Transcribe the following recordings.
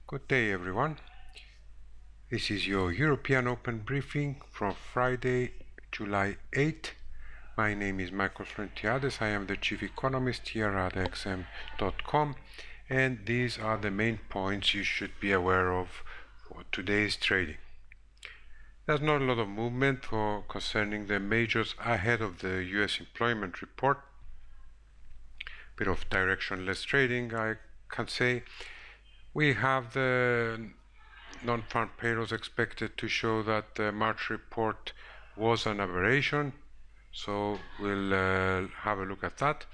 Good day, everyone. This is your European Open briefing from Friday, July 8. My name is Michael Florentiades. I am the chief economist here at XM.com, and these are the main points you should be aware of for today's trading. There's not a lot of movement concerning the majors ahead of the US employment report. Bit of directionless trading, I can say. We have the non-farm payrolls expected to show that the March report was an aberration, so we'll have a look at that.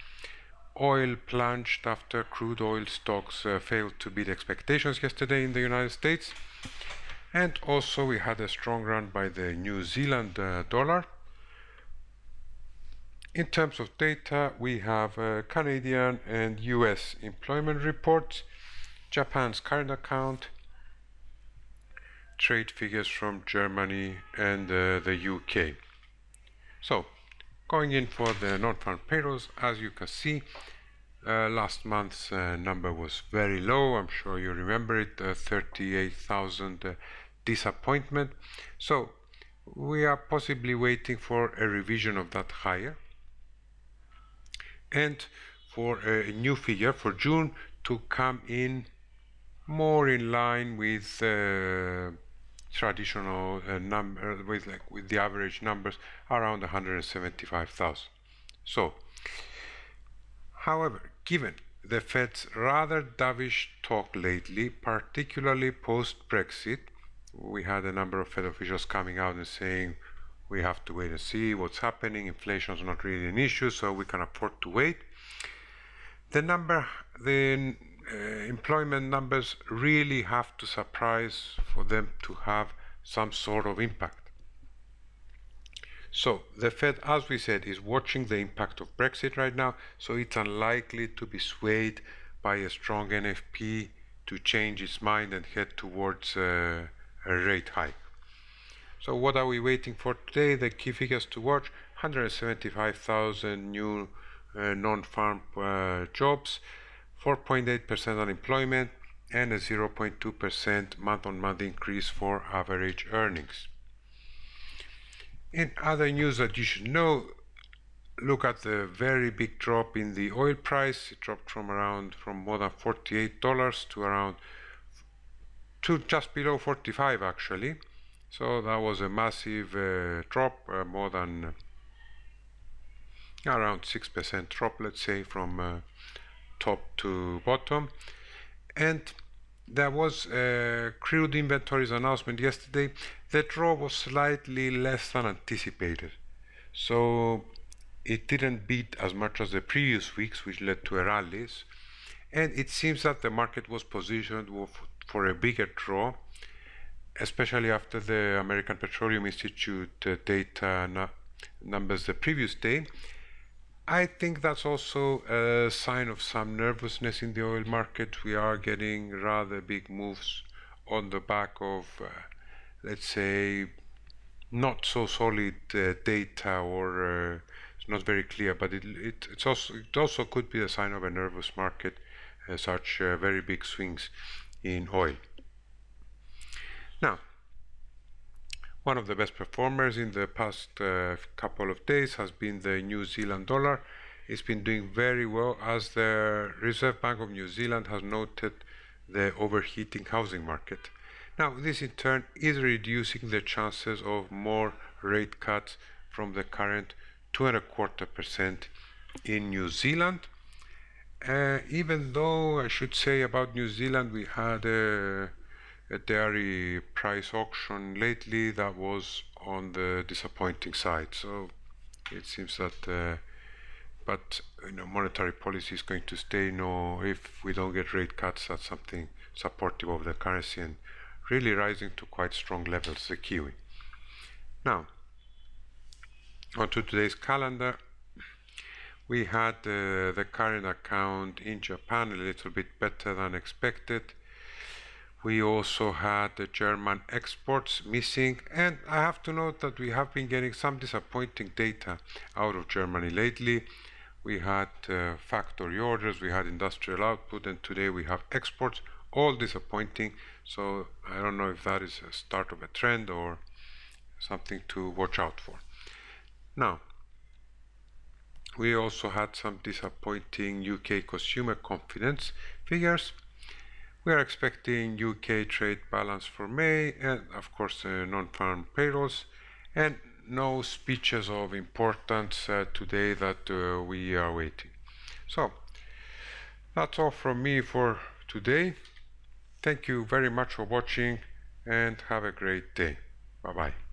Oil plunged after crude oil stocks failed to beat expectations yesterday in the United States. And also we had a strong run by the New Zealand dollar. In terms of data, we have Canadian and US employment reports, Japan's current account, trade figures from Germany and the UK. So, going in for the non-farm payrolls, as you can see, last month's number was very low. I'm sure you remember it, 38,000 disappointment. So, we are possibly waiting for a revision of that higher and for a new figure for June to come in more in line with traditional number, with the average numbers around 175,000. So, however, given the Fed's rather dovish talk lately, particularly post-Brexit, we had a number of Fed officials coming out and saying we have to wait and see what's happening. Inflation is not really an issue, so we can afford to wait. The employment numbers really have to surprise for them to have some sort of impact. So the Fed, as we said, is watching the impact of Brexit right now, so it's unlikely to be swayed by a strong NFP to change its mind and head towards a rate hike. So what are we waiting for today? The key figures to watch: 175,000 new non-farm jobs, 4.8% unemployment, and a 0.2% month-on-month increase for average earnings. In other news that you should know, look at the very big drop in the oil price. It dropped from more than $48 to just below 45 actually. So that was a massive drop, more than around 6% drop, let's say, from top to bottom. And there was a crude inventories announcement yesterday. The drop was slightly less than anticipated, so it didn't beat as much as the previous weeks, which led to a rallies. And it seems that the market was positioned for a bigger draw, especially after the American Petroleum Institute data numbers the previous day. I think that's also a sign of some nervousness in the oil market. We are getting rather big moves on the back of, let's say, not so solid data, or it's not very clear, but it also could be a sign of a nervous market, such very big swings in oil. Now, one of the best performers in the past couple of days has been the New Zealand dollar. It's been doing very well as the Reserve Bank of New Zealand has noted the overheating housing market. Now, this in turn is reducing the chances of more rate cuts from the current 2.25% in New Zealand. Even though I should say about New Zealand, we had a dairy price auction lately that was on the disappointing side. So it seems that, but monetary policy is going to stay. If we don't get rate cuts, that's something supportive of the currency and really rising to quite strong levels, the kiwi. Now, on to today's calendar. We had the current account in Japan a little bit better than expected. We also had the German exports missing, and I have to note that we have been getting some disappointing data out of Germany lately. we had factory orders, we had industrial output, and today we have exports, all disappointing. So I don't know if that is a start of a trend or something to watch out for. Now, we also had some disappointing UK consumer confidence figures. We are expecting UK trade balance for May, and of course non-farm payrolls, and no speeches of importance today that we are waiting. So that's all from me for today. Thank you very much for watching and have a great day. Bye bye.